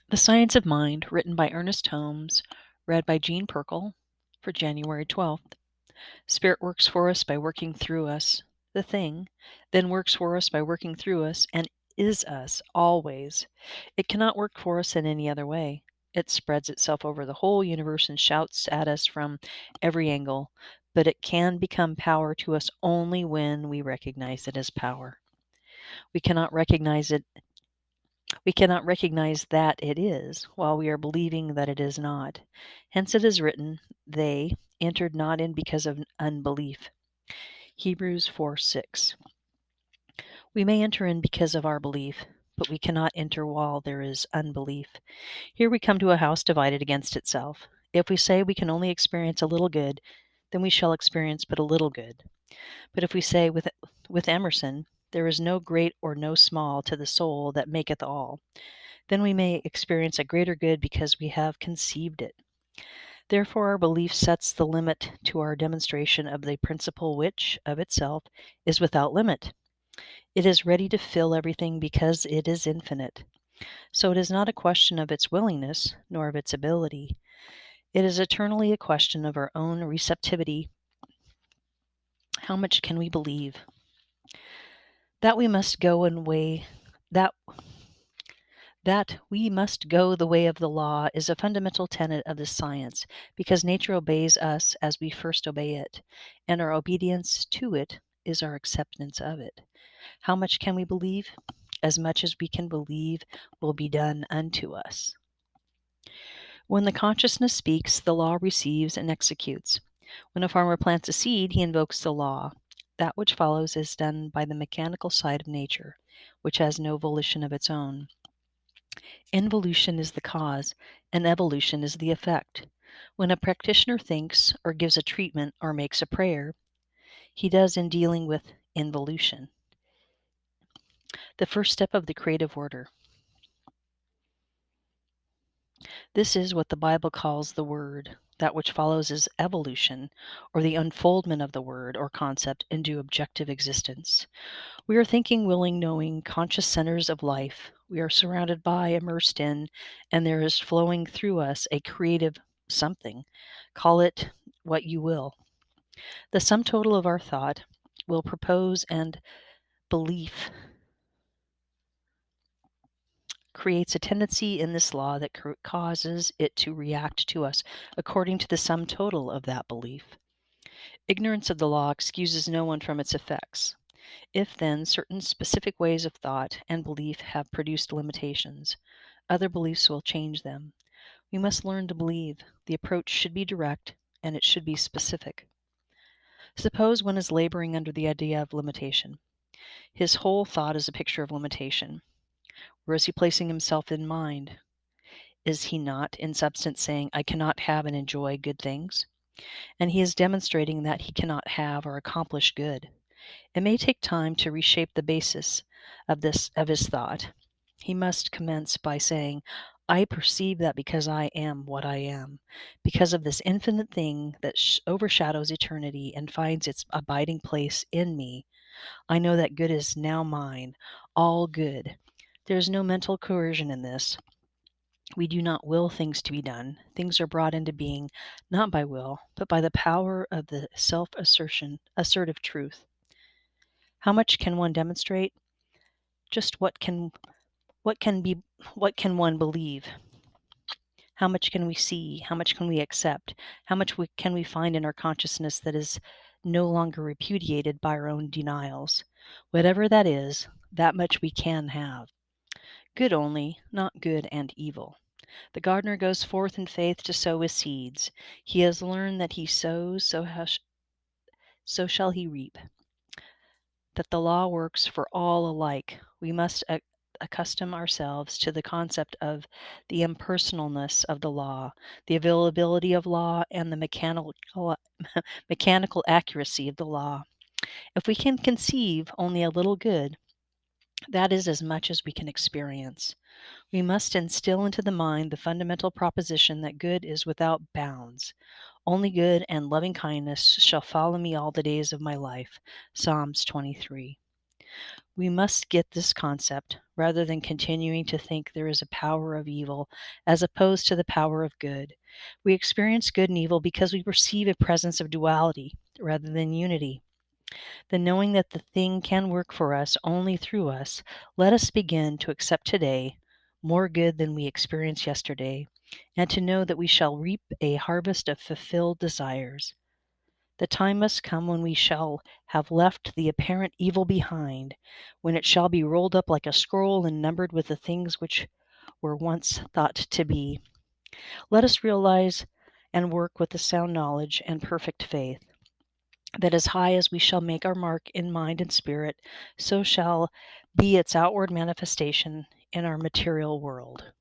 The Science of Mind, written by Ernest Holmes, read by Jean Perkel for January 12th. Spirit works for us by working through us. The thing then works for us by working through us and is us always. It cannot work for us in any other way. It spreads itself over the whole universe and shouts at us from every angle, but it can become power to us only when we recognize it as power. We cannot recognize it We cannot recognize that it is, while we are believing that it is not. Hence it is written, they entered not in because of unbelief. Hebrews 4:6. We may enter in because of our belief, but we cannot enter while there is unbelief. Here we come to a house divided against itself. If we say we can only experience a little good, then we shall experience but a little good. But if we say with Emerson, there is no great or no small to the soul that maketh all, then we may experience a greater good because we have conceived it. Therefore, our belief sets the limit to our demonstration of the principle which, of itself, is without limit. It is ready to fill everything because it is infinite. So it is not a question of its willingness, nor of its ability. It is eternally a question of our own receptivity. How much can we believe? That we must go and way that we must go the way of the law is a fundamental tenet of this science, because nature obeys us as we first obey it, and our obedience to it is our acceptance of it. How much can we believe? As much as we can believe will be done unto us. When the consciousness speaks, the law receives and executes. When a farmer plants a seed, he invokes the law. That which follows is done by the mechanical side of nature, which has no volition of its own. Involution is the cause, and evolution is the effect. When a practitioner thinks, or gives a treatment, or makes a prayer, he does in dealing with involution, the first step of the creative order. This is what the Bible calls the Word. That which follows is evolution, or the unfoldment of the word or concept into objective existence. We are thinking, willing, knowing, conscious centers of life. We are surrounded by, immersed in, and there is flowing through us a creative something. Call it what you will. The sum total of our thought, will, propose, and belief creates a tendency in this law that causes it to react to us according to the sum total of that belief. Ignorance of the law excuses no one from its effects. If, then, certain specific ways of thought and belief have produced limitations, other beliefs will change them. We must learn to believe. The approach should be direct, and it should be specific. Suppose one is laboring under the idea of limitation. His whole thought is a picture of limitation. Where is he placing himself in mind? Is he not, in substance, saying, I cannot have and enjoy good things? And he is demonstrating that he cannot have or accomplish good. It may take time to reshape the basis of his thought. He must commence by saying, I perceive that because I am what I am, because of this infinite thing that overshadows eternity and finds its abiding place in me, I know that good is now mine, all good. There is no mental coercion in this. We do not will things to be done. Things are brought into being not by will, but by the power of the assertive truth. How much can one demonstrate? Just what can be what can one believe? How much can we see? How much can we accept? How much can we find in our consciousness that is no longer repudiated by our own denials? Whatever that is, that much we can have. Good only, not good and evil. The gardener goes forth in faith to sow his seeds. He has learned that he sows, so shall he reap. That the law works for all alike. We must accustom ourselves to the concept of the impersonalness of the law, the availability of law, and the mechanical accuracy of the law. If we can conceive only a little good, that is as much as we can experience. We must instill into the mind the fundamental proposition that good is without bounds. Only good and loving kindness shall follow me all the days of my life. Psalms 23. We must get this concept rather than continuing to think there is a power of evil as opposed to the power of good. We experience good and evil because we perceive a presence of duality rather than unity. The knowing that the thing can work for us only through us, let us begin to accept today more good than we experienced yesterday, and to know that we shall reap a harvest of fulfilled desires. The time must come when we shall have left the apparent evil behind, when it shall be rolled up like a scroll and numbered with the things which were once thought to be. Let us realize and work with the sound knowledge and perfect faith that as high as we shall make our mark in mind and spirit, so shall be its outward manifestation in our material world.